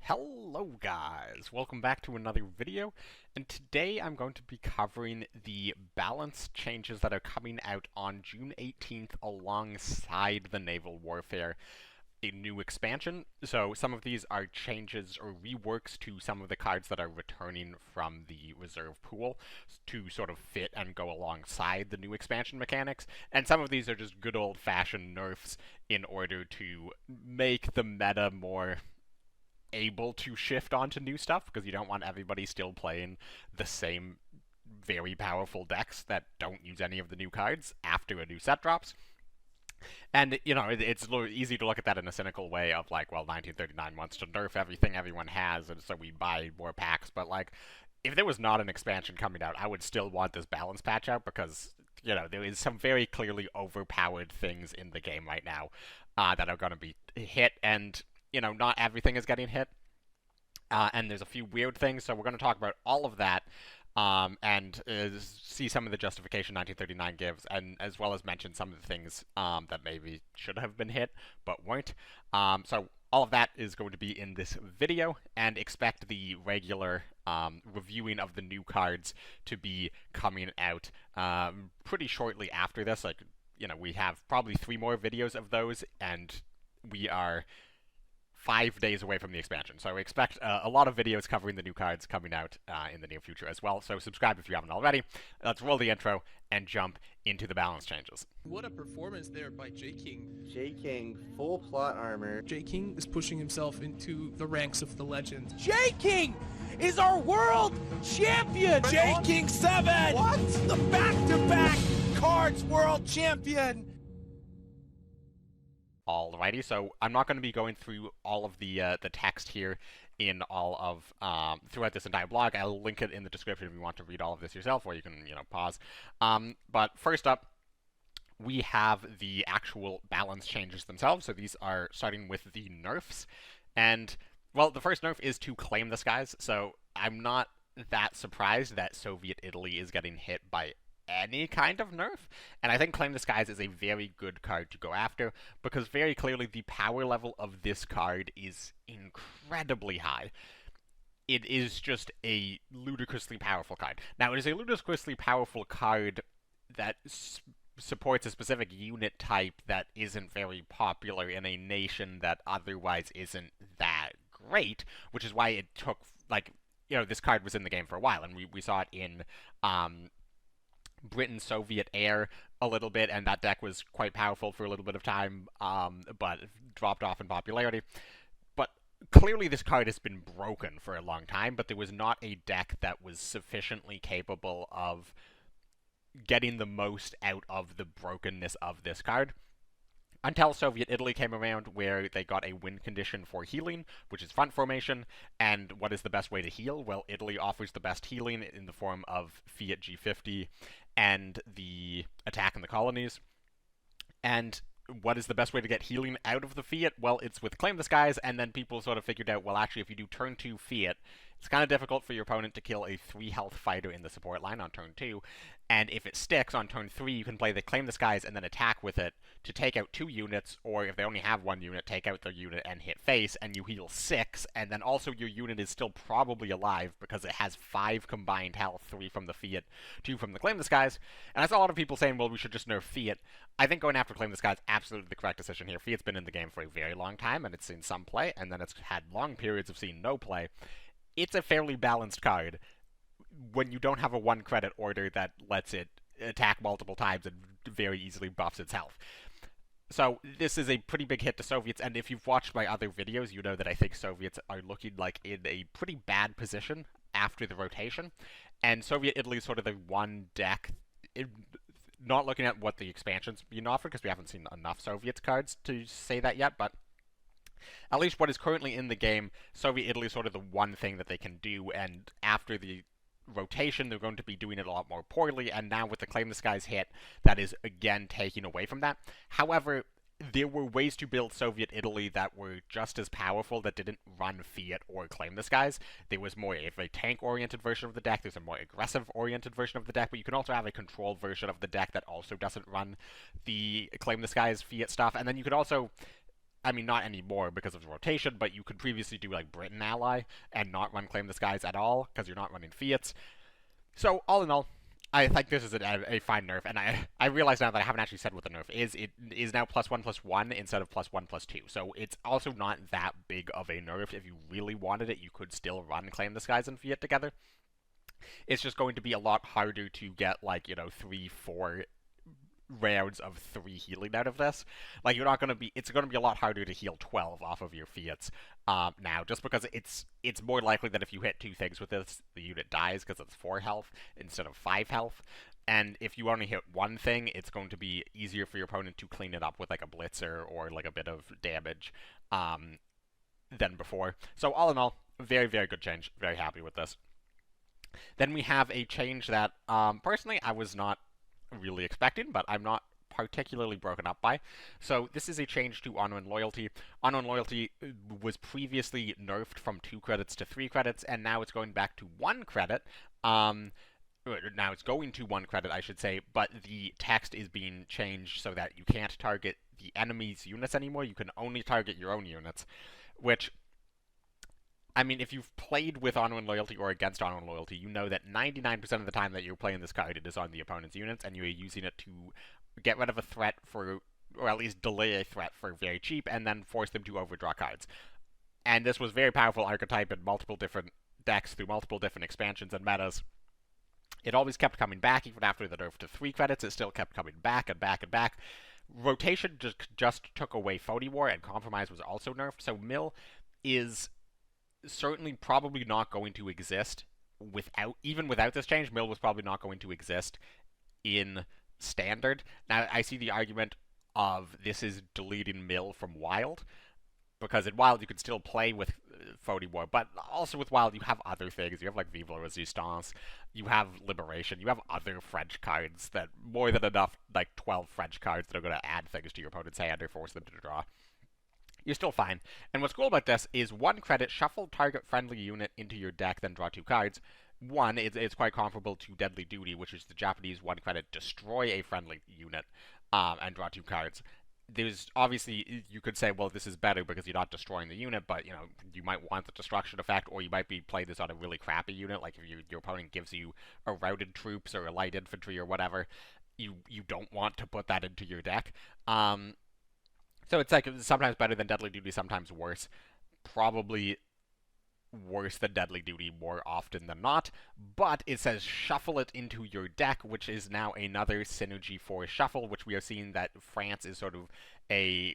Hello guys, welcome back to another video, and today I'm going to be covering the balance changes that are coming out on June 18th alongside the Naval Warfare, a new expansion. So some of these are changes or reworks to some of the cards that are returning from the reserve pool to sort of fit and go alongside the new expansion mechanics, and some of these are just good old-fashioned nerfs in order to make the meta more able to shift onto new stuff, because you don't want everybody still playing the same very powerful decks that don't use any of the new cards after a new set drops. And, you know, it's easy to look at that in a cynical way of like, well, 1939 wants to nerf everything everyone has, and so we buy more packs. But, like, if there was not an expansion coming out, I would still want this balance patch out, because, you know, there is some very clearly overpowered things in the game right now that are going to be hit, and you know, not everything is getting hit, and there's a few weird things, so we're going to talk about all of that, and see some of the justification 1939 gives, and as well as mention some of the things that maybe should have been hit, but weren't. So all of that is going to be in this video, and expect the regular reviewing of the new cards to be coming out pretty shortly after this. Like, you know, we have probably 3 more videos of those, and we are 5 days away from the expansion. So expect a lot of videos covering the new cards coming out in the near future as well. So subscribe if you haven't already. Let's roll the intro and jump into the balance changes. What a performance there by J King. J King, full plot armor. J King is pushing himself into the ranks of the legend. J King is our world champion! J King 7! What? The back-to-back Cards world champion! Alrighty, so I'm not going to be going through all of the text here in all of throughout this entire blog. I'll link it in the description if you want to read all of this yourself, or you can, you know, pause. But first up, we have the actual balance changes themselves. So these are starting with the nerfs, and well, the first nerf is to claim the skies. So I'm not that surprised that Soviet Italy is getting hit by any kind of nerf, and I think Claim the Skies is a very good card to go after, because very clearly the power level of this card is incredibly high. It is just a ludicrously powerful card. Now, it is a ludicrously powerful card that supports a specific unit type that isn't very popular in a nation that otherwise isn't that great, which is why it took, like, you know, this card was in the game for a while, and we saw it in Britain Soviet Air a little bit, and that deck was quite powerful for a little bit of time, but dropped off in popularity. But clearly this card has been broken for a long time, but there was not a deck that was sufficiently capable of getting the most out of the brokenness of this card, until Soviet Italy came around, where they got a win condition for healing, which is front formation. And what is the best way to heal? Well, Italy offers the best healing in the form of Fiat G50 and the attack in the colonies. And what is the best way to get healing out of the Fiat? Well, it's with Claim the Skies, and then people sort of figured out, well, actually, if you do turn 2 Fiat, it's kind of difficult for your opponent to kill a 3 health fighter in the support line on turn 2, and if it sticks on turn 3, you can play the Claim the Skies and then attack with it to take out 2 units, or if they only have 1 unit, take out their unit and hit face, and you heal 6, and then also your unit is still probably alive because it has 5 combined health, 3 from the Fiat, 2 from the Claim the Skies. And I saw a lot of people saying, well, we should just nerf Fiat. I think going after Claim the Sky is absolutely the correct decision here. Fiat's been in the game for a very long time, and it's seen some play, and then it's had long periods of seeing no play. It's a fairly balanced card when you don't have a 1-credit order that lets it attack multiple times and very easily buffs its health. So this is a pretty big hit to Soviets, and if you've watched my other videos, you know that I think Soviets are looking like in a pretty bad position after the rotation, and Soviet Italy is sort of the one deck, not looking at what the expansion's being offered, because we haven't seen enough Soviets cards to say that yet, but at least what is currently in the game, Soviet Italy is sort of the one thing that they can do, and after the rotation, they're going to be doing it a lot more poorly, and now with the Claim the Skies hit, that is again taking away from that. However, there were ways to build Soviet Italy that were just as powerful that didn't run Fiat or Claim the Skies. There was more of a tank-oriented version of the deck, there's a more aggressive-oriented version of the deck, but you can also have a controlled version of the deck that also doesn't run the Claim the Skies Fiat stuff, and then you could also I mean, not anymore because of the rotation, but you could previously do like Britain ally and not run Claim the Skies at all because you're not running Fiats. So all in all, I think this is a fine nerf, and I realize now that I haven't actually said what the nerf is. It is now +1/+1 instead of +1/+2, so it's also not that big of a nerf. If you really wanted it, you could still run Claim the Skies and Fiat together. It's just going to be a lot harder to get, like, 3-4 rounds of 3 healing out of this. Like, it's going to be a lot harder to heal 12 off of your Fiats now, just because it's more likely that if you hit 2 things with this, the unit dies because it's 4 health instead of 5 health. And if you only hit 1 thing, it's going to be easier for your opponent to clean it up with like a blitzer or like a bit of damage than before. So all in all, very, very good change. Very happy with this. Then we have a change that, personally, I was not really expecting, but I'm not particularly broken up by. So this is a change to Honor and Loyalty. Honor and Loyalty was previously nerfed from 2 credits to 3 credits, and now it's going back to 1 credit. Now it's going to 1 credit, I should say, but the text is being changed so that you can't target the enemy's units anymore. You can only target your own units, which, I mean, if you've played with Honor and Loyalty or against Honor and Loyalty, you know that 99% of the time that you're playing this card, it is on the opponent's units, and you're using it to get rid of a threat for, or at least delay a threat for very cheap, and then force them to overdraw cards. And this was very powerful archetype in multiple different decks through multiple different expansions and metas. It always kept coming back, even after the nerf to 3 credits, it still kept coming back and back and back. Rotation just took away Phony War, and Compromise was also nerfed, so Mill is certainly probably not going to exist even without this change. Mill was probably not going to exist in Standard. Now, I see the argument of this is deleting Mill from Wild, because in Wild you can still play with Phony War, but also with Wild you have other things. You have like Vive la Resistance, you have Liberation, you have other French cards that more than enough, like 12 French cards that are going to add things to your opponent's hand or force them to draw. You're still fine. And what's cool about this is 1 credit, shuffle target friendly unit into your deck, then draw 2 cards. 1, it's quite comparable to Deadly Duty, which is the Japanese 1 credit, destroy a friendly unit, and draw 2 cards. There's obviously, you could say, well, this is better because you're not destroying the unit, but, you might want the destruction effect, or you might be playing this on a really crappy unit, like if your opponent gives you a routed troops or a light infantry or whatever, you don't want to put that into your deck. So it's like sometimes better than Deadly Duty, sometimes worse. Probably worse than Deadly Duty more often than not. But it says shuffle it into your deck, which is now another synergy for shuffle, which we are seeing that France is sort of the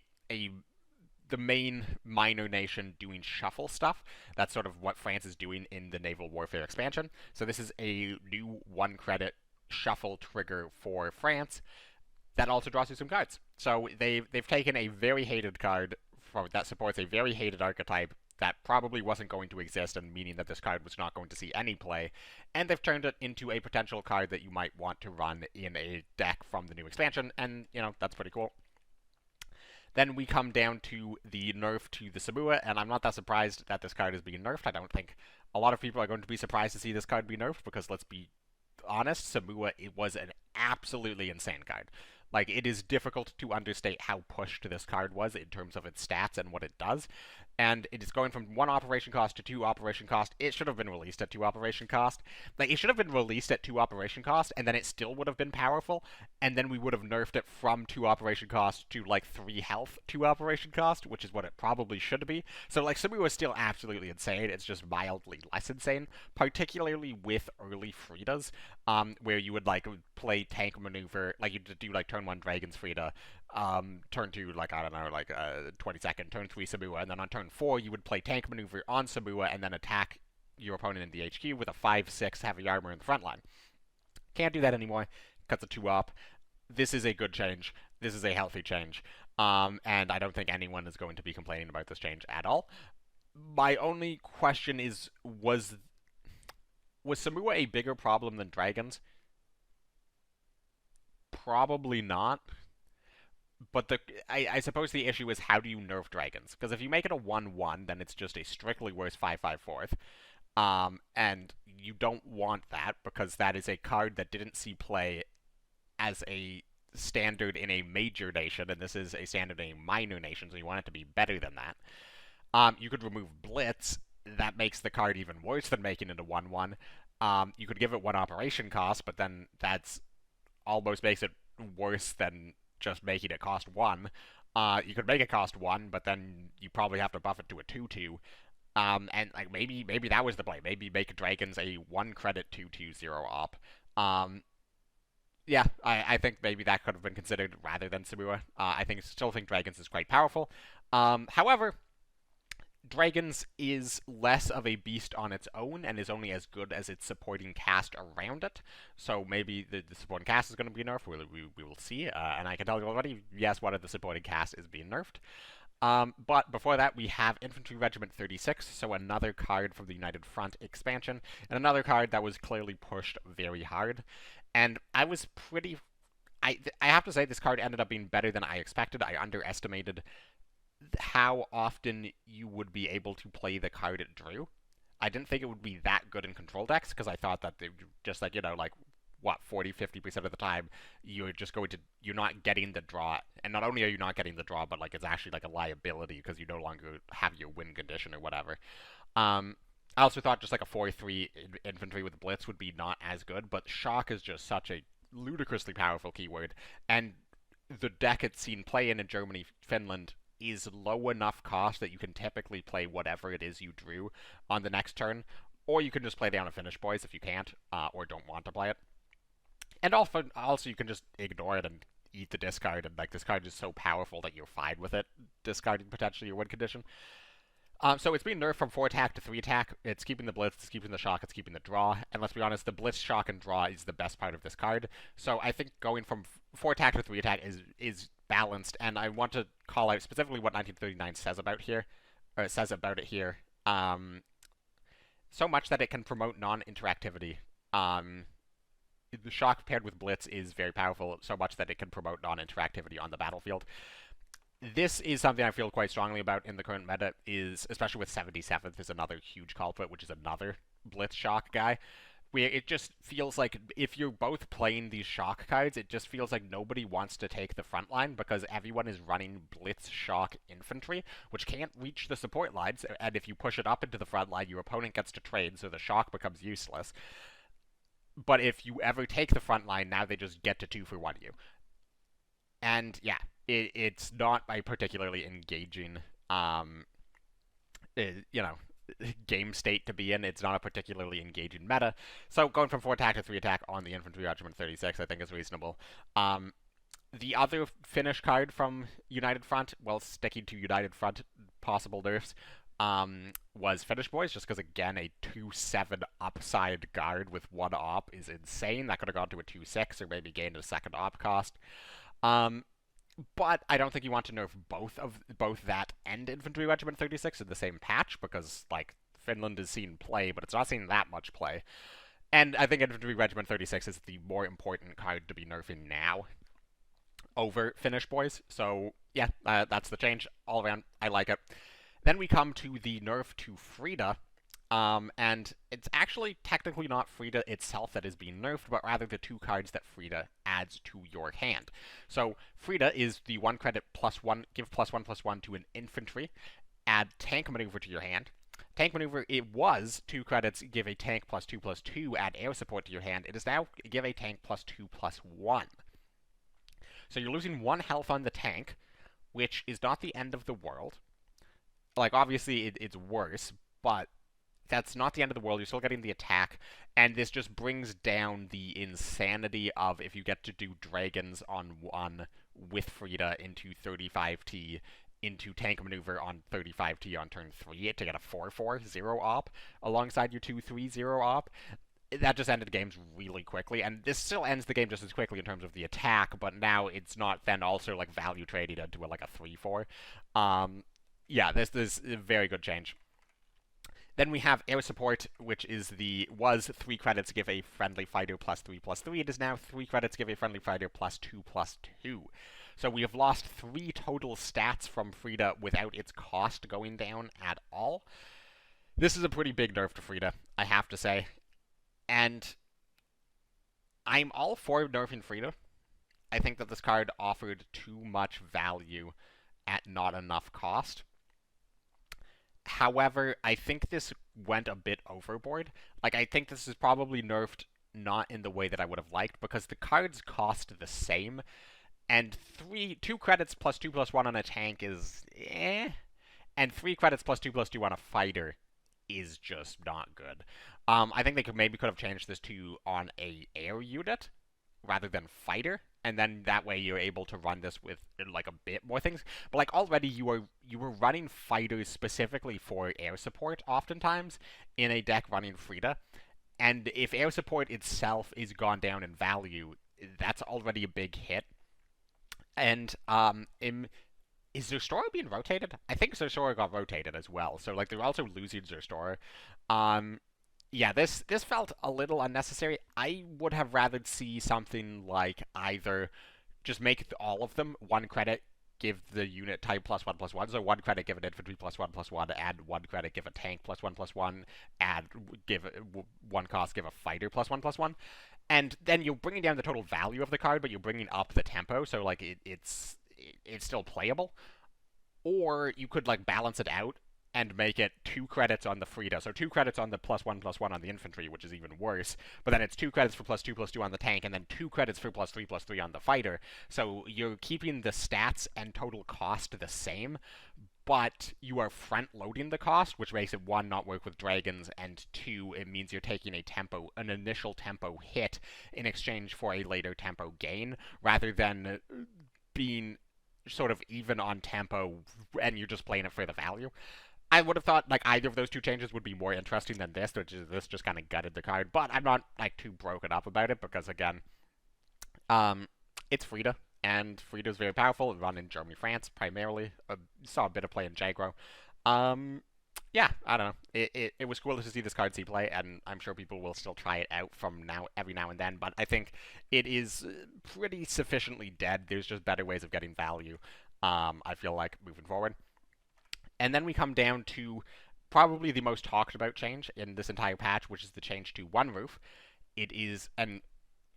main minor nation doing shuffle stuff. That's sort of what France is doing in the Naval Warfare expansion. So this is a new 1 credit shuffle trigger for France that also draws you some cards. So they've taken a very hated card that supports a very hated archetype that probably wasn't going to exist, and meaning that this card was not going to see any play, and they've turned it into a potential card that you might want to run in a deck from the new expansion, and, that's pretty cool. Then we come down to the nerf to the Sabua, and I'm not that surprised that this card is being nerfed. I don't think a lot of people are going to be surprised to see this card be nerfed, because let's be honest, Sabua, it was an absolutely insane card. Like, it is difficult to understate how pushed this card was in terms of its stats and what it does. And it is going from 1 operation cost to 2 operation cost. It should have been released at 2 operation cost. Like, it should have been released at 2 operation cost, and then it still would have been powerful, and then we would have nerfed it from 2 operation cost to, like, 3 health 2 operation cost, which is what it probably should be. So, like, Sabua is still absolutely insane. It's just mildly less insane, particularly with early Fredas, where you would, like, play tank maneuver, like, you'd do, like, turn 1 Dragons Freda, turn 2, like, I don't know, like, 22nd, turn 3 Sabua, and then on turn 4, you would play tank maneuver on Sabua, and then attack your opponent in the HQ with a 5-6 heavy armor in the front line. Can't do that anymore, cuts a 2-op. This is a good change. This is a healthy change. And I don't think anyone is going to be complaining about this change at all. My only question is, was Sabua a bigger problem than Dragons? Probably not. But I suppose the issue is, how do you nerf Dragons? Because if you make it a 1-1, then it's just a strictly worse 5/5/4th. And you don't want that, because that is a card that didn't see play as a standard in a major nation, and this is a standard in a minor nation, so you want it to be better than that. You could remove Blitz. That makes the card even worse than making it a 1/1. You could give it 1 operation cost, but then that's almost makes it worse than just making it cost 1. You could make it cost 1, but then you probably have to buff it to a 2/2. And like maybe that was the play. Maybe make Dragons a 1 credit 2/2/0 op. Yeah, I think maybe that could have been considered rather than Sabua. Still think Dragons is quite powerful. However, Dragons is less of a beast on its own and is only as good as its supporting cast around it. So maybe the supporting cast is going to be nerfed. We will see. And I can tell you already, yes, one of the supporting cast is being nerfed. But before that, we have Infantry Regiment 36, so another card from the United Front expansion, and another card that was clearly pushed very hard. And I was pretty... I have to say, this card ended up being better than I expected. I underestimated how often you would be able to play the card it drew. I didn't think it would be that good in control decks, because I thought that they just, like, 40-50% of the time, you're not getting the draw. And not only are you not getting the draw, but, like, it's actually, like, a liability, because you no longer have your win condition or whatever. I also thought just, like, a 4/3 infantry with Blitz would be not as good, but Shock is just such a ludicrously powerful keyword, and the deck it's seen play in Germany, Finland, is low enough cost that you can typically play whatever it is you drew on the next turn, or you can just play down a Finish Boys if you can't, or don't want to play it. And also you can just ignore it and eat the discard, and like this card is so powerful that you're fine with it, discarding potentially your win condition. So it's being nerfed from 4 attack to 3 attack. It's keeping the Blitz, it's keeping the Shock, it's keeping the draw. And let's be honest, the Blitz, Shock, and draw is the best part of this card. So I think going from 4 attack to 3 attack is balanced, and I want to call out specifically what 1939 says about it here. So much that it can promote non-interactivity. The Shock paired with Blitz is very powerful, so much that it can promote non-interactivity on the battlefield. This is something I feel quite strongly about in the current meta, especially with 77th is another huge culprit, which is another Blitz Shock guy. It just feels like if you're both playing these Shock cards, it just feels like nobody wants to take the front line because everyone is running Blitz Shock infantry, which can't reach the support lines, and if you push it up into the front line, your opponent gets to trade, so the Shock becomes useless. But if you ever take the front line, now they just get to 2-for-1 you. And yeah, it's not a particularly engaging, game state to be in. It's not a particularly engaging meta. So going from 4 attack to 3 attack on the Infantry Regiment 36, I think is reasonable. The other finish card from United Front, well, sticking to United Front possible nerfs, was Finish Boys, just because, again, a 2/7 upside guard with 1 op is insane. That could have gone to a 2/6 or maybe gained a second op cost. But I don't think you want to nerf both that and Infantry Regiment 36 in the same patch, because, like, Finland is seeing play, but it's not seeing that much play. And I think Infantry Regiment 36 is the more important card to be nerfing now over Finish Boys. So, yeah, that's the change. All around, I like it. Then we come to the nerf to Freda, and it's actually technically not Freda itself that is being nerfed, but rather the 2 cards that Freda adds to your hand. So Freda is the 1 credit +1, give +1/+1 to an infantry, add tank maneuver to your hand. Tank maneuver, it was 2 credits, give a tank +2/+2, add air support to your hand. It is now give a tank +2/+1. So you're losing 1 health on the tank, which is not the end of the world. Like, obviously, it's worse, but that's not the end of the world. You're still getting the attack, and this just brings down the insanity of if you get to do Dragons on 1 with Freda into 35T, into tank maneuver on 35T on turn 3 to get a 4/4/0 op alongside your 2/3/0 op. That just ended games really quickly, and this still ends the game just as quickly in terms of the attack, but now it's not then also, like, value trading into a 3/4. Yeah, this is a very good change. Then we have air support, which was 3 credits, give a friendly fighter +3/+3. It is now 3 credits, give a friendly fighter +2/+2. So we have lost 3 total stats from Freda without its cost going down at all. This is a pretty big nerf to Freda, I have to say. And I'm all for nerfing Freda. I think that this card offered too much value at not enough cost. However, I think this went a bit overboard. Like, I think this is probably nerfed not in the way that I would have liked, because the cards cost the same, and 2 credits plus 2+1 on a tank is and 3 credits plus 2+2 on a fighter is just not good. I think they could have changed this to on a air unit rather than fighter, and then that way you're able to run this with like a bit more things. But like already you were running fighters specifically for air support oftentimes in a deck running Freda, and if air support itself is gone down in value, that's already a big hit. And is Zerstorer being rotated? I think Zerstorer got rotated as well, so like they're also losing Zerstorer. Yeah, this felt a little unnecessary. I would have rather see something like either just make all of them 1 credit, give the unit type +1/+1, so 1 credit give an infantry +1/+1, add 1 credit give a tank +1/+1, give 1 cost give a fighter +1/+1, and then you're bringing down the total value of the card, but you're bringing up the tempo, so like it's still playable. Or you could like balance it out and make it 2 credits on the Freda. So 2 credits on the +1/+1 on the infantry, which is even worse. But then it's 2 credits for +2/+2 on the tank, and then 2 credits for +3/+3 on the fighter. So you're keeping the stats and total cost the same, but you are front-loading the cost, which makes it 1, not work with dragons, and 2, it means you're taking an initial tempo hit in exchange for a later tempo gain, rather than being sort of even on tempo and you're just playing it for the value. I would have thought like either of those 2 changes would be more interesting than this, which is this just kind of gutted the card. But I'm not like too broken up about it, because again, it's Freda, and Freda is very powerful. Run in Germany, France primarily. Saw a bit of play in Jagro. Yeah, I don't know. It was cool to see this card see play, and I'm sure people will still try it out from every now and then. But I think it is pretty sufficiently dead. There's just better ways of getting value. I feel like moving forward. And then we come down to probably the most talked about change in this entire patch, which is the change to 1 roof. It is, and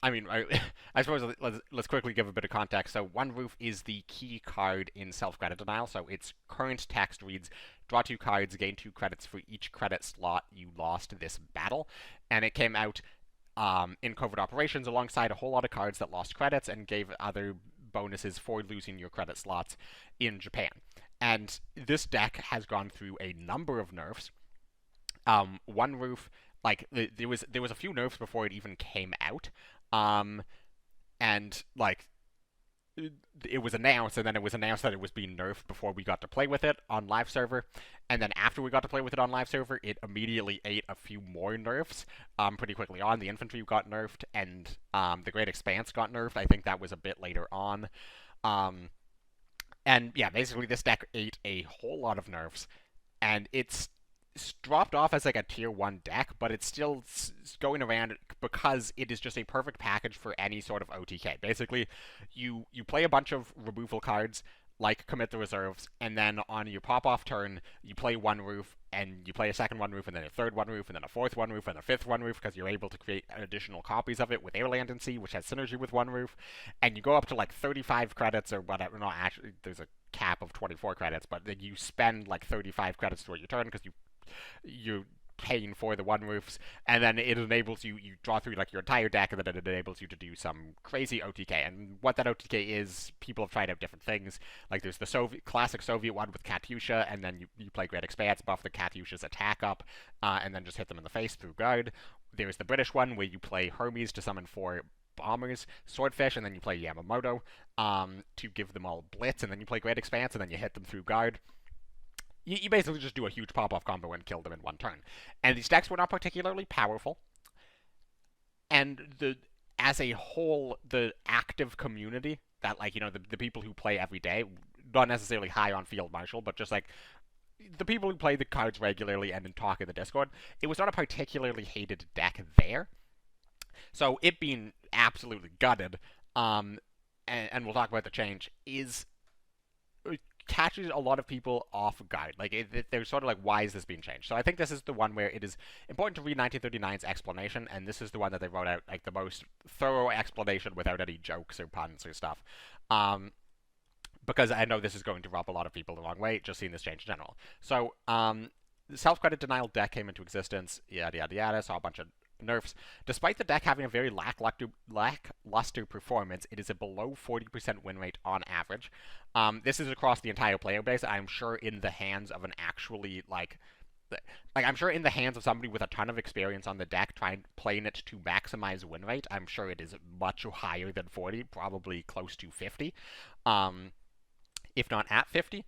I mean, I suppose let's quickly give a bit of context. So 1 roof is the key card in self-credit denial. So its current text reads, draw 2 cards, gain 2 credits for each credit slot you lost this battle. And it came out in covert operations alongside a whole lot of cards that lost credits and gave other bonuses for losing your credit slots in Japan. And this deck has gone through a number of nerfs. 1 roof, like there was a few nerfs before it even came out, and like it was announced, and then it was announced that it was being nerfed before we got to play with it on live server, and then after we got to play with it on live server, it immediately ate a few more nerfs pretty quickly on. The infantry got nerfed, and the Great Expanse got nerfed. I think that was a bit later on. And yeah, basically this deck ate a whole lot of nerfs, and it's dropped off as like a tier 1 deck, but it's still going around because it is just a perfect package for any sort of OTK. Basically, you play a bunch of removal cards, like Commit the Reserves, and then on your pop-off turn, you play 1 roof, and you play a second 1 roof, and then a third 1 roof, and then a fourth 1 roof, and a fifth 1 roof, because you're able to create additional copies of it with Air Land and Sea, which has synergy with 1 roof, and you go up to like 35 credits or whatever. Not actually, there's a cap of 24 credits, but then you spend like 35 credits throughout your turn because you're paying for the 1 roofs, and then it enables you draw through like your entire deck, and then it enables you to do some crazy OTK. And what that OTK is, people have tried out different things. Like there's the classic Soviet one with Katyusha, and then you play Great Expanse, buff the Katyusha's attack up, and then just hit them in the face through guard. There's the British one where you play Hermes to summon 4 bombers, Swordfish, and then you play Yamamoto to give them all blitz, and then you play Great Expanse, and then you hit them through guard. You basically just do a huge pop-off combo and kill them in 1 turn. And these decks were not particularly powerful. And as a whole, the active community, that like, you know, the people who play every day, not necessarily high on Field Marshal, but just like the people who play the cards regularly and talk in the Discord, it was not a particularly hated deck there. So it being absolutely gutted, and we'll talk about the change, is catches a lot of people off guard. Like, they're sort of like, why is this being changed? So I think this is the one where it is important to read 1939's explanation, and this is the one that they wrote out, like, the most thorough explanation without any jokes or puns or stuff. Because I know this is going to rub a lot of people the wrong way, just seeing this change in general. So, the self-credit denial deck came into existence, yada yada yada, saw a bunch of nerfs. Despite the deck having a very lackluster performance, it is a below 40% win rate on average. This is across the entire player base. I'm sure in the hands of an actually, I'm sure in the hands of somebody with a ton of experience on the deck playing it to maximize win rate, I'm sure it is much higher than 40, probably close to 50, if not at 50.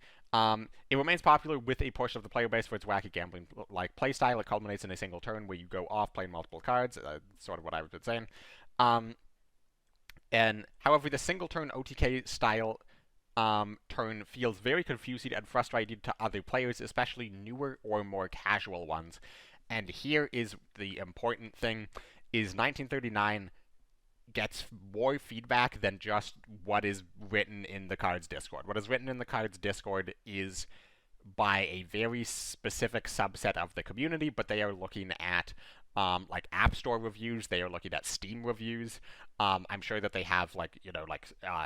It remains popular with a portion of the player base for its wacky gambling-like playstyle. It culminates in a single turn where you go off playing multiple cards, sort of what I've been saying. And however, the single turn OTK style turn feels very confusing and frustrating to other players, especially newer or more casual ones. And here is the important thing, is 1939 gets more feedback than just what is written in the Cards Discord. What is written in the Cards Discord is by a very specific subset of the community, but they are looking at like App Store reviews, they are looking at Steam reviews. I'm sure that they have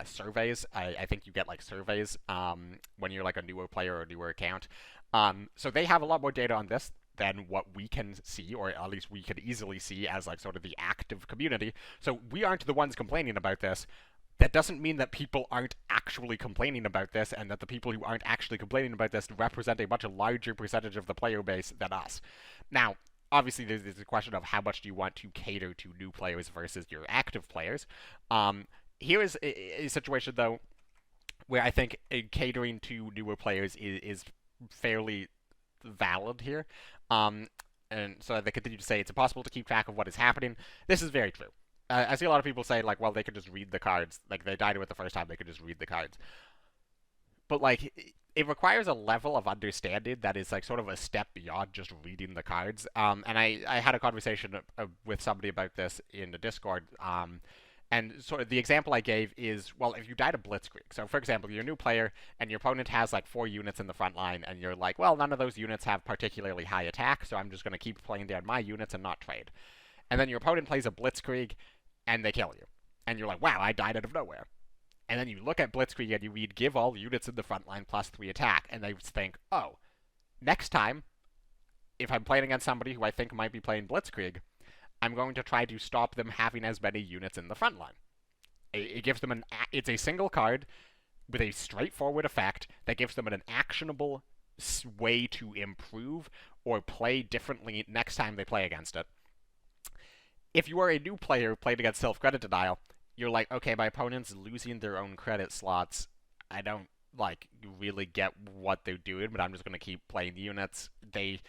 surveys. I think you get like surveys when you're like a newer player or a newer account. So they have a lot more data on this than what we can see, or at least we could easily see as like sort of the active community. So we aren't the ones complaining about this. That doesn't mean that people aren't actually complaining about this, and that the people who aren't actually complaining about this represent a much larger percentage of the player base than us. Now, obviously, there's a question of how much do you want to cater to new players versus your active players. Here is a situation, though, where I think catering to newer players is fairly valid here. And so they continue to say it's impossible to keep track of what is happening. This is very true. I see a lot of people say, like, well, they could just read the cards. Like, they died with the first time, they could just read the cards. But, like, it requires a level of understanding that is, like, sort of a step beyond just reading the cards. And I had a conversation with somebody about this in the Discord. And sort of the example I gave is, well, if you died a blitzkrieg. So, for example, you're a new player, and your opponent has, like, 4 units in the front line, and you're like, well, none of those units have particularly high attack, so I'm just going to keep playing down my units and not trade. And then your opponent plays a blitzkrieg, and they kill you. And you're like, wow, I died out of nowhere. And then you look at blitzkrieg, and you read, give all units in the front line plus 3 attack, and they think, oh, next time, if I'm playing against somebody who I think might be playing blitzkrieg, I'm going to try to stop them having as many units in the front line. It gives them it's a single card with a straightforward effect that gives them an actionable way to improve or play differently next time they play against it. If you are a new player playing against self-credit denial, you're like, okay, my opponent's losing their own credit slots. I don't, really get what they're doing, but I'm just going to keep playing the units. I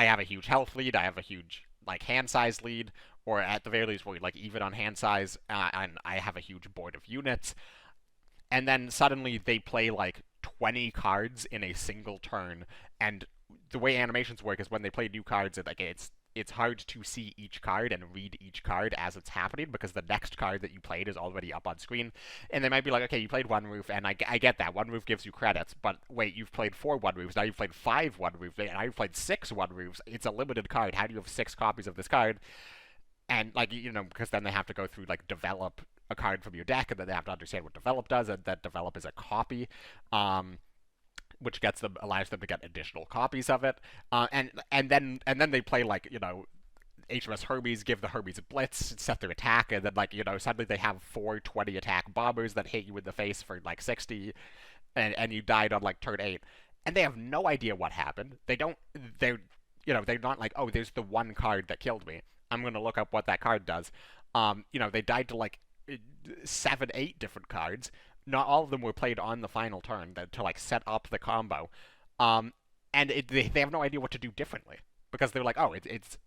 have a huge health lead, I have a huge hand size lead, or at the very least, we're even on hand size, and I have a huge board of units. And then suddenly they play 20 cards in a single turn, and the way animations work is when they play new cards, it's hard to see each card and read each card as it's happening, because the next card that you played is already up on screen. And they might be like, okay, you played one roof, and I get that. One roof gives you credits, but wait, you've played 4 one roofs, now you've played 5 one roofs, now you've played 6 one roofs. It's a limited card. How do you have 6 copies of this card? And, because then they have to go through, develop a card from your deck, and then they have to understand what develop does, and that develop is a copy. Which allows them to get additional copies of it, and then they play HMS Hermes, give the Hermes a blitz, set their attack, and then suddenly they have 4 20 attack bombers that hit you in the face for 60, and you died on turn 8, and they have no idea what happened. They're not like, oh, there's the one card that killed me, I'm gonna look up what that card does. They died to 7 8 different cards. Not all of them were played on the final turn to set up the combo, and they have no idea what to do differently, because they're like, oh, it's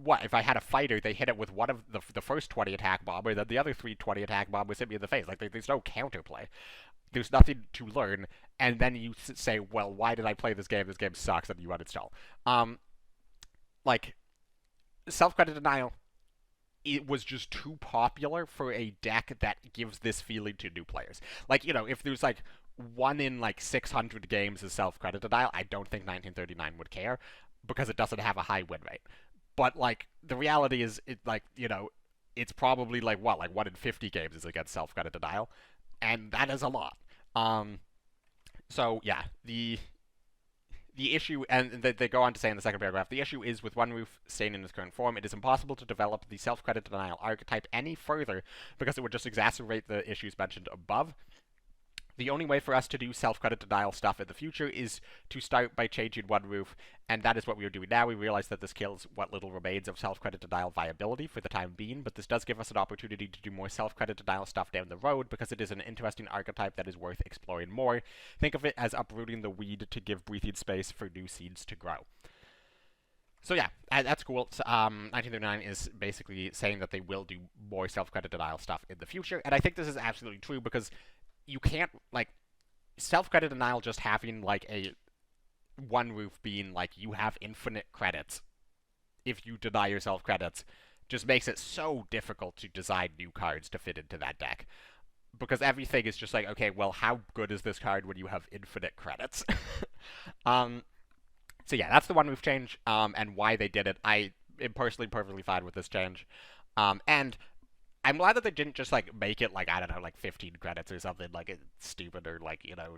what if I had a fighter, they hit it with one of the first 20 attack bomber, then the other 3 20 attack bombers hit me in the face. There's no counterplay, there's nothing to learn, and then you say, well, why did I play this game? This game sucks, and you uninstall. Self-credit denial it was just too popular for a deck that gives this feeling to new players. Like, you know, if there's like 1 in like 600 games is self-credit denial, I don't think 1939 would care because it doesn't have a high win rate. But like the reality is, it like, you know, it's probably like what, like 1 in 50 games is against self-credit denial, and that is a lot. So yeah, the issue, and they go on to say in the second paragraph, the issue is with One Roof staying in its current form, it is impossible to develop the self-credit denial archetype any further because it would just exacerbate the issues mentioned above. The only way for us to do self-credit denial stuff in the future is to start by changing One Roof, and that is what we are doing now. We realize that this kills what little remains of self-credit denial viability for the time being, but this does give us an opportunity to do more self-credit denial stuff down the road because it is an interesting archetype that is worth exploring more. Think of it as uprooting the weed to give breathing space for new seeds to grow. So yeah, that's cool. 1939 is basically saying that they will do more self-credit denial stuff in the future, and I think this is absolutely true because you can't, like, self-credit denial just having, like, a One Roof being, like, you have infinite credits if you deny yourself credits just makes it so difficult to design new cards to fit into that deck. Because everything is just like, okay, well, how good is this card when you have infinite credits? So yeah, that's the One Roof change, and why they did it. I am personally perfectly fine with this change. And I'm glad that they didn't just, like, make it, like, I don't know, like, 15 credits or something, like, it's stupid, or, like, you know,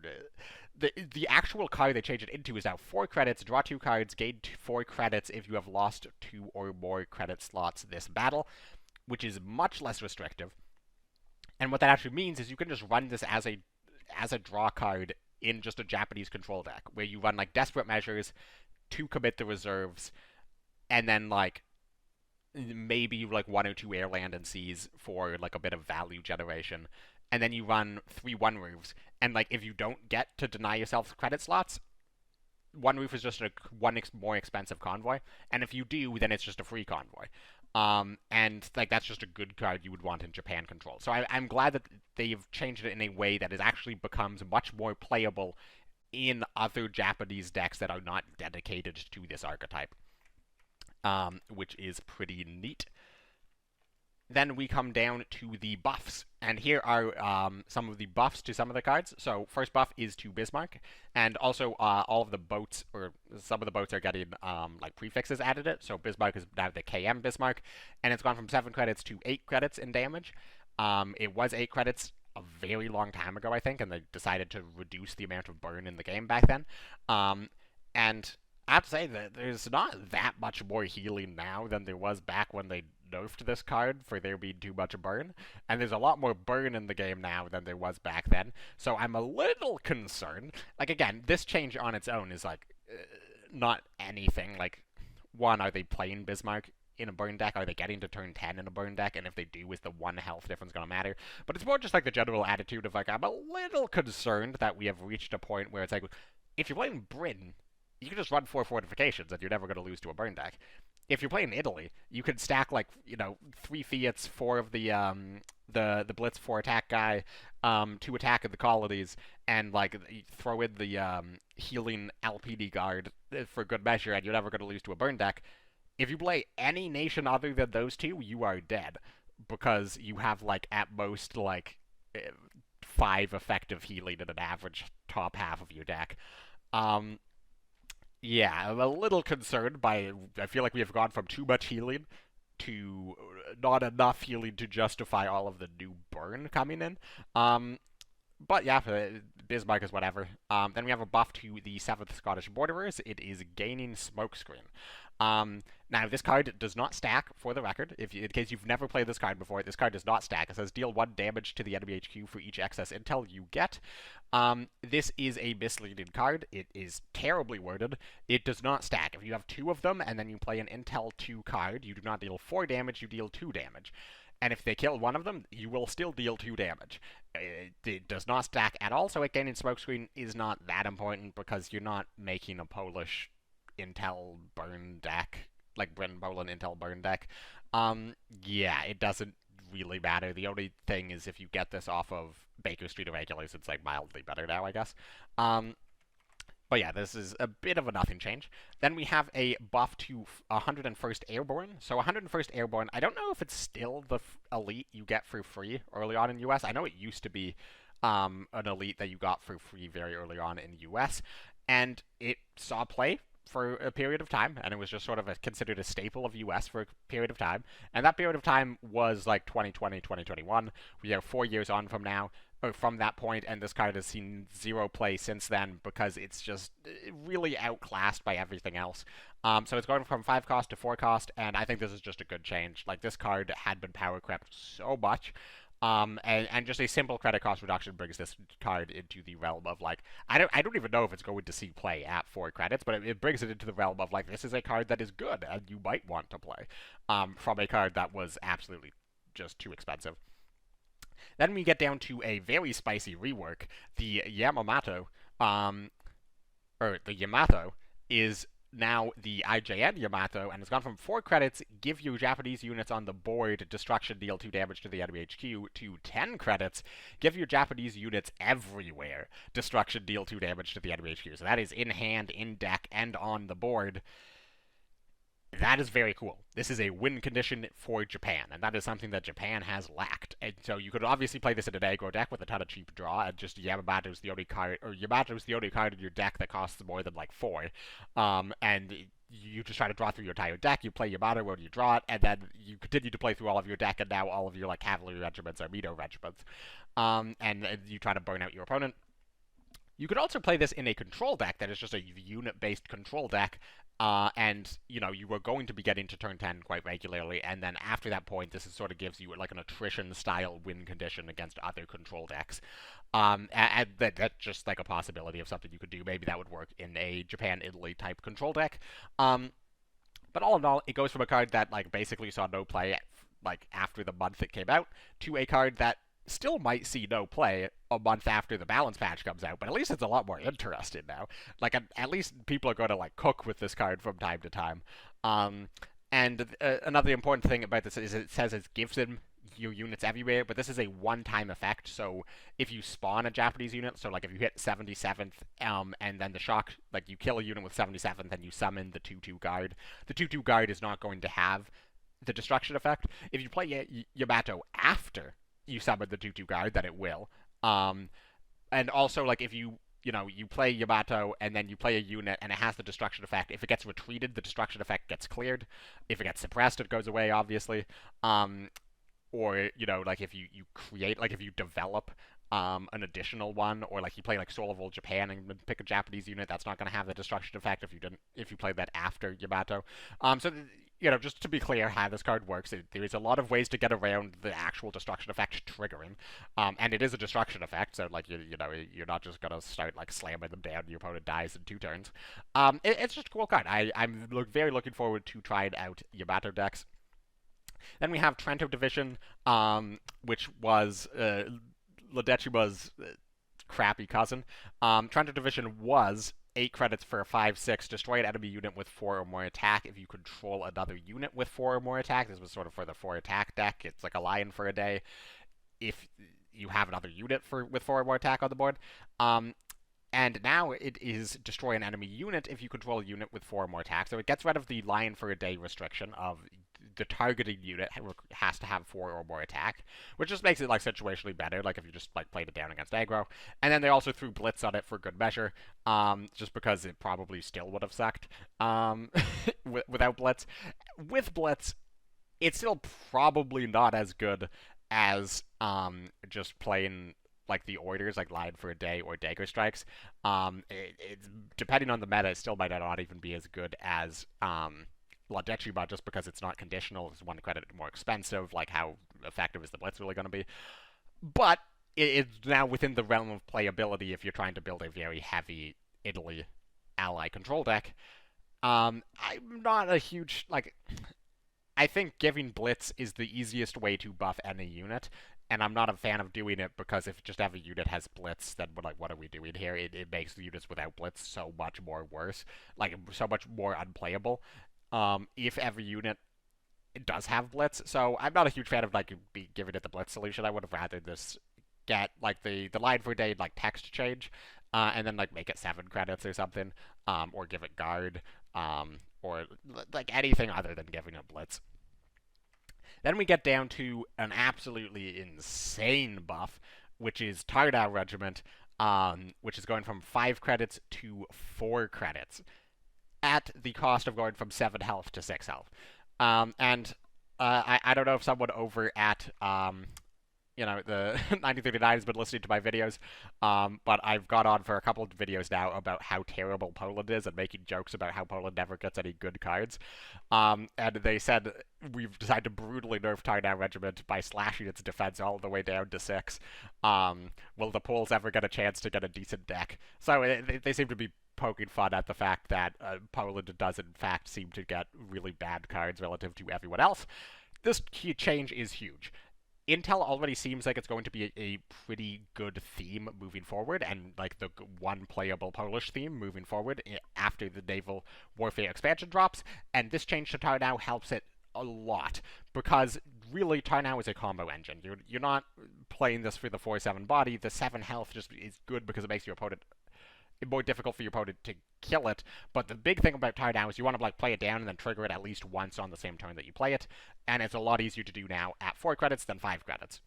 the actual card they changed it into is now 4 credits, draw 2 cards, gain 4 credits if you have lost 2 or more credit slots this battle, which is much less restrictive. And what that actually means is you can just run this as a draw card in just a Japanese control deck, where you run, like, desperate measures to commit the reserves, and then, like, maybe like 1 or 2 air, land, and seas for like a bit of value generation, and then you run 3 One Roofs, and like if you don't get to deny yourself credit slots, One Roof is just a more expensive convoy, and if you do, then it's just a free convoy. And like that's just a good card you would want in Japan control. So I'm glad that they've changed it in a way that it actually becomes much more playable in other Japanese decks that are not dedicated to this archetype. Which is pretty neat. Then we come down to the buffs, and here are some of the buffs to some of the cards. So first buff is to Bismarck, and also all of the boats, or some of the boats are getting like prefixes added it. So Bismarck is now the KM Bismarck, and it's gone from 7 credits to 8 credits in damage. It was 8 credits a very long time ago, I think, and they decided to reduce the amount of burn in the game back then. And I have to say that there's not that much more healing now than there was back when they nerfed this card for there being too much burn, and there's a lot more burn in the game now than there was back then, so I'm a little concerned. Like, again, this change on its own is, like, not anything. Like, one, are they playing Bismarck in a burn deck? Are they getting to turn 10 in a burn deck? And if they do, is the 1 health difference gonna matter? But it's more just, like, the general attitude of, like, I'm a little concerned that we have reached a point where it's like, if you're playing Britain, you can just run 4 fortifications and you're never going to lose to a burn deck. If you're playing Italy, you can stack, like, you know, 3 Fiats, 4 of the Blitz 4 attack guy, 2 attack of the colonies, and, like, throw in the healing LPD guard for good measure, and you're never going to lose to a burn deck. If you play any nation other than those 2, you are dead, because you have, like, at most, like, 5 effective healing in an average top half of your deck. Yeah, I'm a little concerned by, I feel like we have gone from too much healing to not enough healing to justify all of the new burn coming in. But yeah, Bismarck is whatever. Then we have a buff to the 7th Scottish Borderers. It is gaining Smokescreen. Now, this card does not stack, for the record. In case you've never played this card before, this card does not stack. It says deal 1 damage to the enemy HQ for each excess intel you get. This is a misleading card. It is terribly worded. It does not stack. If you have 2 of them, and then you play an Intel 2 card, you do not deal 4 damage, you deal 2 damage. And if they kill one of them, you will still deal 2 damage. It does not stack at all, so it gaining Smokescreen is not that important, because you're not making a Polish Intel burn deck, like Britain, Poland Intel burn deck. Yeah, it doesn't really matter. The only thing is if you get this off of Baker Street Irregulars, it's like mildly better now, I guess. But yeah, this is a bit of a nothing change. Then we have a buff to 101st Airborne. So 101st Airborne, I don't know if it's still the elite you get for free early on in US. I know it used to be an elite that you got for free very early on in the US. And it saw play for a period of time, and it was just sort of considered a staple of US for a period of time. And that period of time was like 2020, 2021. We are 4 years on from now, or from that point, and this card has seen zero play since then because it's just really outclassed by everything else. So it's going from 5 cost to 4 cost, and I think this is just a good change. Like, this card had been power crept so much. And just a simple credit cost reduction brings this card into the realm of, like, I don't even know if it's going to see play at 4 credits, but it brings it into the realm of, like, this is a card that is good and you might want to play, from a card that was absolutely just too expensive. Then we get down to a very spicy rework. The Yamato, the Yamato is now the IJN Yamato, and it's gone from 4 credits, give you Japanese units on the board, destruction, deal 2 damage to the enemy HQ, to 10 credits, give you Japanese units everywhere, destruction, deal 2 damage to the enemy HQ. So that is in hand, in deck, and on the board. That is very cool. This is a win condition for Japan, and that is something that Japan has lacked. And so you could obviously play this in an aggro deck with a ton of cheap draw, and just Yamato's the only card in your deck that costs more than like 4. And you just try to draw through your entire deck, you play Yamato when you draw it, and then you continue to play through all of your deck, and now all of your like cavalry regiments are Mito regiments. And you try to burn out your opponent. You could also play this in a control deck that is just a unit-based control deck, and, you know, you were going to be getting to turn 10 quite regularly, and then after that point, this is sort of gives you, like, an attrition-style win condition against other control decks. And that's just, like, a possibility of something you could do. Maybe that would work in a Japan-Italy type control deck. But all in all, it goes from a card that, like, basically saw no play, like, after the month it came out, to a card that still might see no play a month after the balance patch comes out, but at least it's a lot more interesting now. Like, at least people are going to, like, cook with this card from time to time. Another important thing about this is it says it gives them your units everywhere, but this is a one-time effect, so if you spawn a Japanese unit, so, like, if you hit 77th, and then the shock, like, you kill a unit with 77th, and you summon the 2/2 guard, the 2/2 guard is not going to have the destruction effect. If you play Yamato after you summon the 2/2 guard, then it will. And also, like, if you play Yamato and then you play a unit and it has the destruction effect, if it gets retreated, the destruction effect gets cleared. If it gets suppressed, it goes away, obviously. Or, you know, like, if you create, like, if you develop an additional one, or, like, you play, like, Soul of Old Japan and pick a Japanese unit, that's not going to have the destruction effect if you played that after Yamato. So, you know, just to be clear how this card works, there is a lot of ways to get around the actual destruction effect triggering, and it is a destruction effect, so, like, you know, you're not just gonna start, like, slamming them down and your opponent dies in 2 turns. It's just a cool card. I'm very looking forward to trying out Yamato decks. Then we have Trento Division, which was Ladecima's crappy cousin. Trento Division was 8 credits for a 5/6, destroy an enemy unit with 4 or more attack if you control another unit with 4 or more attack. This was sort of for the 4 attack deck. It's like a lion for a day if you have another unit with 4 or more attack on the board. And now it is destroy an enemy unit if you control a unit with 4 or more attack. So it gets rid of the lion for a day restriction of the targeting unit has to have 4 or more attack, which just makes it, like, situationally better, like, if you just, like, played it down against aggro. And then they also threw Blitz on it for good measure, just because it probably still would have sucked without Blitz. With Blitz, it's still probably not as good as just playing, like, the orders, like Lion for a Day or Dagger Strikes. It's depending on the meta, it still might not even be as good as Ladecima, just because it's not conditional. It's 1 credit more expensive. Like, how effective is the Blitz really going to be? But it's now within the realm of playability if you're trying to build a very heavy Italy ally control deck. I'm not a huge, like, I think giving Blitz is the easiest way to buff any unit, and I'm not a fan of doing it because if just every unit has Blitz, then like, what are we doing here? It makes the units without Blitz so much more worse, like, so much more unplayable. If every unit does have Blitz, so I'm not a huge fan of, like, giving it the Blitz solution. I would have rather this get, like, the line for a day, like, text change, and then like make it 7 credits or something, or give it guard, or like anything other than giving it blitz. Then we get down to an absolutely insane buff, which is Tardau Regiment, which is going from 5 credits to 4 credits, at the cost of going from 7 health to 6 health. I don't know if someone over at the 1939 has been listening to my videos, but I've got on for a couple of videos now about how terrible Poland is and making jokes about how Poland never gets any good cards. And they said we've decided to brutally nerf Tardau Regiment by slashing its defense all the way down to 6. Will the Poles ever get a chance to get a decent deck? So they seem to be poking fun at the fact that Poland does in fact seem to get really bad cards relative to everyone else. This key change is huge. Intel already seems like it's going to be a pretty good theme moving forward, and like the one playable Polish theme moving forward after the naval warfare expansion drops, and this change to Tardau helps it a lot, because really Tardau is a combo engine. You're not playing this for the 4-7 body. The 7 health just is good because it makes your opponent more difficult for your opponent to kill it, but the big thing about Tardau is you want to like play it down and then trigger it at least once on the same turn that you play it, and it's a lot easier to do now at 4 credits than 5 credits.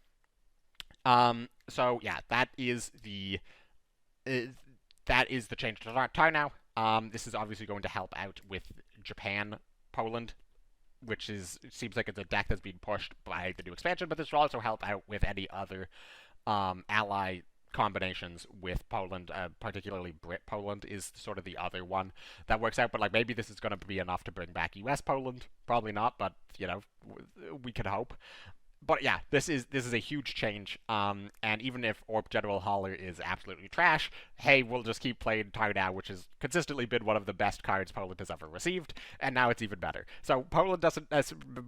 So yeah, that is the change to Tardau. This is obviously going to help out with Japan, Poland, which seems like it's a deck that's being pushed by the new expansion, but this will also help out with any other ally combinations with Poland, particularly Brit Poland is sort of the other one that works out, but like maybe this is going to be enough to bring back US Poland. Probably not, but we can hope. But yeah, this is a huge change, and even if Orp General Haller is absolutely trash, hey, we'll just keep playing Tardau, which has consistently been one of the best cards Poland has ever received, and now it's even better. So Poland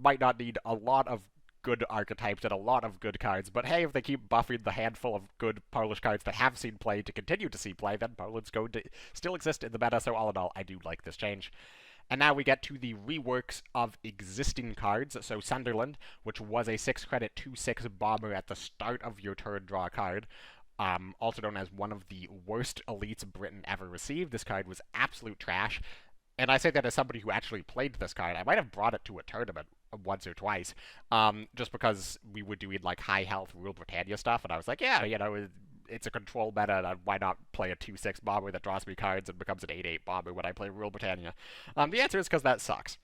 might not need a lot of good archetypes and a lot of good cards, but hey, if they keep buffing the handful of good Polish cards that have seen play to continue to see play, then Poland's going to still exist in the meta, so all in all, I do like this change. And now we get to the reworks of existing cards. So Sunderland, which was a 6-credit 2/6 bomber at the start of your turn draw card, also known as one of the worst elites Britain ever received. This card was absolute trash. And I say that as somebody who actually played this card. I might have brought it to a tournament once or twice, just because we were doing like high health Rule Britannia stuff, and I was like, yeah, it's a control meta, and why not play a 2/6 bomber that draws me cards and becomes an 8/8 bomber when I play Rule Britannia? The answer is because that sucks.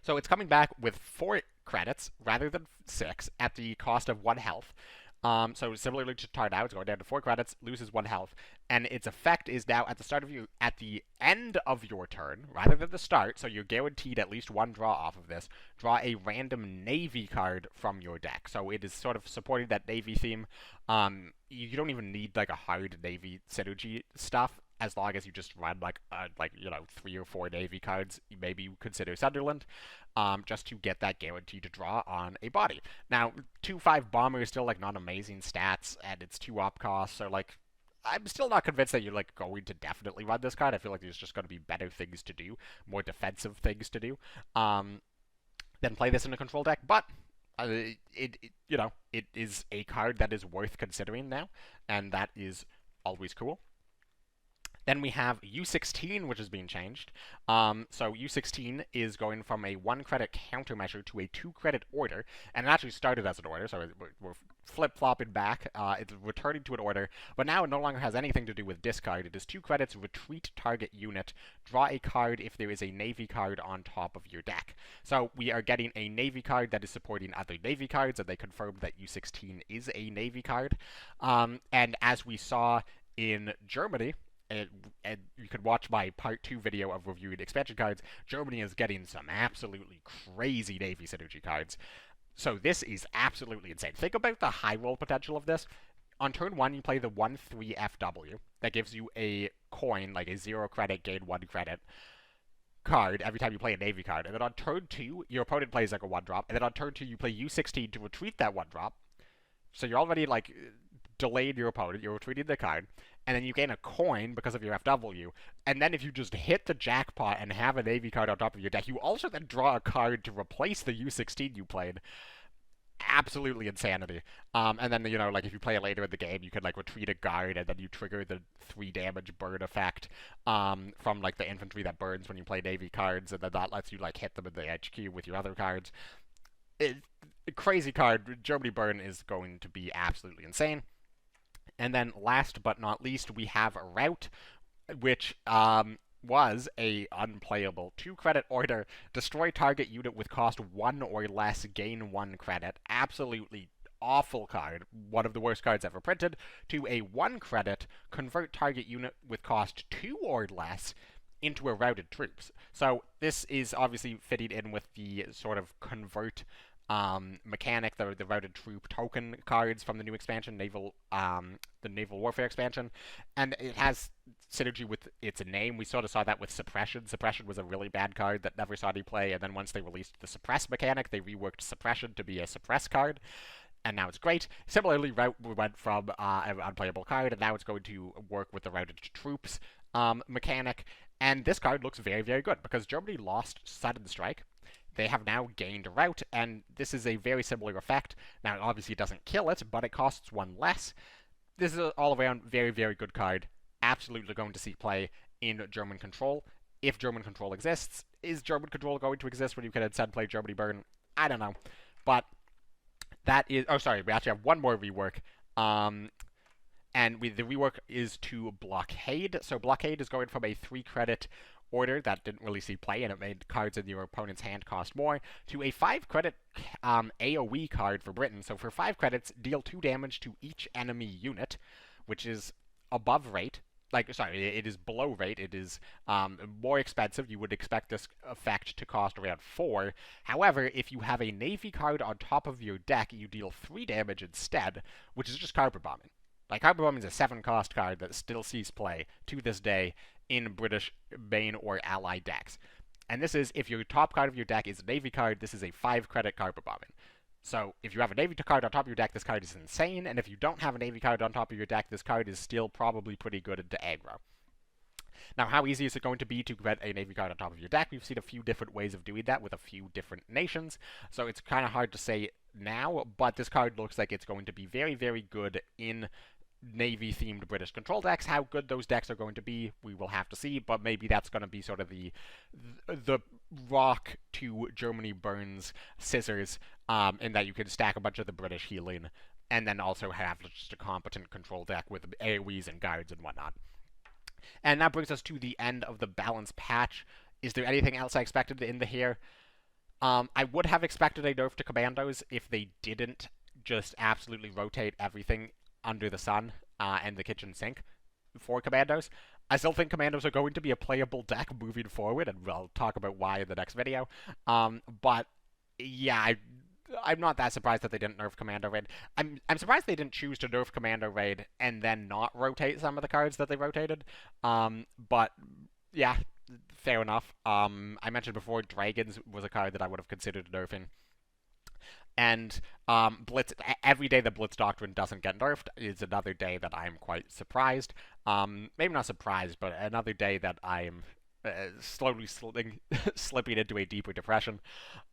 So it's coming back with 4 credits rather than 6 at the cost of 1 health. So similarly to Tardau, it's going down to 4 credits, loses 1 health, and its effect is now at the end of your turn, rather than the start, so you're guaranteed at least 1 draw off of this, draw a random Navy card from your deck. So it is sort of supporting that Navy theme. You don't even need like a hard Navy synergy stuff, as long as you just run like 3 or 4 Navy cards. Maybe you consider Sunderland, just to get that guarantee to draw on a body. Now, 2/5 bomber is still like not amazing stats, and it's 2 op costs, so like I'm still not convinced that you're like going to definitely run this card. I feel like there's just going to be better things to do, more defensive things to do, than play this in a control deck. But it is a card that is worth considering now, and that is always cool. Then we have U16, which is being changed. So U16 is going from a 1-credit countermeasure to a 2-credit order, and it actually started as an order, so we're flip-flopping back. It's returning to an order, but now it no longer has anything to do with discard. It is 2 credits, retreat target unit, draw a card if there is a Navy card on top of your deck. So we are getting a Navy card that is supporting other Navy cards, and they confirmed that U16 is a Navy card. And as we saw in Germany, and you can watch my part 2 video of reviewing expansion cards, Germany is getting some absolutely crazy Navy synergy cards. So this is absolutely insane. Think about the high roll potential of this. On turn 1, you play the 1/3 FW. That gives you a coin, like a 0-credit, gain 1 credit card every time you play a Navy card. And then on turn 2, your opponent plays like a 1-drop. And then on turn 2, you play U16 to retreat that 1-drop. So you're already like delayed your opponent, you're retreating the card, and then you gain a coin because of your FW, and then if you just hit the jackpot and have a Navy card on top of your deck, you also then draw a card to replace the U16 you played. absolutely insanity. And then, like, if you play it later in the game, you can, like, retreat a guard, and then you trigger the 3 damage burn effect from, like, the infantry that burns when you play Navy cards, and then that lets you, like, hit them in the HQ with your other cards. Crazy card. Germany Burn is going to be absolutely insane. And then last but not least, we have Rout, which was a unplayable 2-credit order. Destroy target unit with cost 1 or less, gain 1 credit. Absolutely awful card. One of the worst cards ever printed. To a 1-credit, convert target unit with cost 2 or less into a routed troops. So this is obviously fitting in with the sort of convert mechanic, the routed troop token cards from the new expansion, the naval warfare expansion, and it has synergy with its name. We sort of saw that with Suppression. Suppression was a really bad card that never saw any play, and then once they released the Suppress mechanic, they reworked Suppression to be a Suppress card, and now it's great. Similarly, Rout went from an unplayable card, and now it's going to work with the routed troops mechanic, and this card looks very, very good, because Germany lost Sudden Strike. They have now gained Rout, and this is a very similar effect. Now, obviously, it doesn't kill it, but it costs 1 less. This is an all-around very, very good card. Absolutely going to see play in German control. If German control exists, is German control going to exist when you can instead play Germany Burn? I don't know. But that is... Oh, sorry, we actually have one more rework. And the rework is to Blockade. So Blockade is going from a 3-credit order that didn't really see play, and it made cards in your opponent's hand cost more, to a 5-credit AoE card for Britain. So for 5 credits, deal 2 damage to each enemy unit, which is above rate. It is below rate. It is more expensive. You would expect this effect to cost around 4. However, if you have a Navy card on top of your deck, you deal 3 damage instead, which is just carpet bombing. Like, carpet bombing is a 7-cost card that still sees play to this day in British main or allied decks. And this is, if your top card of your deck is a Navy card, this is a 5-credit carpet bombing. So if you have a Navy card on top of your deck, this card is insane, and if you don't have a Navy card on top of your deck, this card is still probably pretty good into aggro. Now, how easy is it going to be to get a Navy card on top of your deck? We've seen a few different ways of doing that with a few different nations, so it's kind of hard to say now, but this card looks like it's going to be very, very good in Navy-themed British control decks. How good those decks are going to be, we will have to see, but maybe that's going to be sort of the rock to Germany Burns scissors, in that you can stack a bunch of the British healing, and then also have just a competent control deck with AoEs and guards and whatnot. And that brings us to the end of the balance patch. Is there anything else I expected in the here? I would have expected a nerf to commandos if they didn't just absolutely rotate everything under the sun and the kitchen sink for commandos. I still think commandos are going to be a playable deck moving forward, and I'll talk about why in the next video. But yeah, I'm not that surprised that they didn't nerf Commando Raid. I'm surprised they didn't choose to nerf Commando Raid and then not rotate some of the cards that they rotated. But yeah, fair enough. I mentioned before, Dragons was a card that I would have considered nerfing. And Blitz, every day the Blitz Doctrine doesn't get nerfed is another day that I'm quite surprised. Maybe not surprised, but another day that I'm slowly slipping into a deeper depression.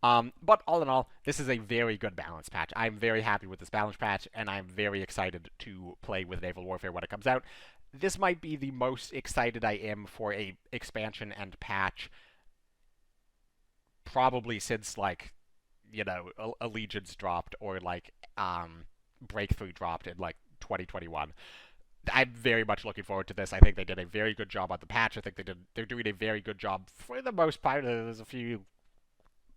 But all in all, this is a very good balance patch. I'm very happy with this balance patch, and I'm very excited to play with Naval Warfare when it comes out. This might be the most excited I am for a expansion and patch probably since, like, you know, Allegiance dropped, or like Breakthrough dropped in like 2021. I'm very much looking forward to this. I think they did a very good job on the patch. I think they're doing a very good job for the most part. There's a few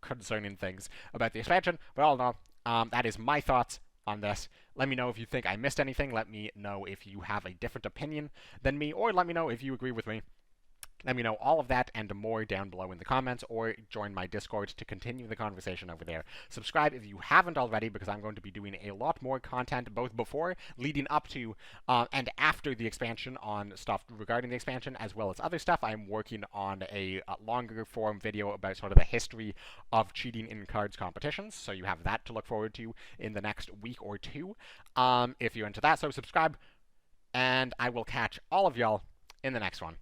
concerning things about the expansion, but all in all, that is my thoughts on this. Let me know if you think I missed anything. Let me know if you have a different opinion than me, or let me know if you agree with me. Let me know all of that and more down below in the comments, or join my Discord to continue the conversation over there. Subscribe if you haven't already, because I'm going to be doing a lot more content both before, leading up to, and after the expansion on stuff regarding the expansion, as well as other stuff. I'm working on a longer form video about sort of the history of cheating in cards competitions, so you have that to look forward to in the next week or two, if you're into that. So subscribe, and I will catch all of y'all in the next one.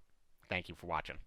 Thank you for watching.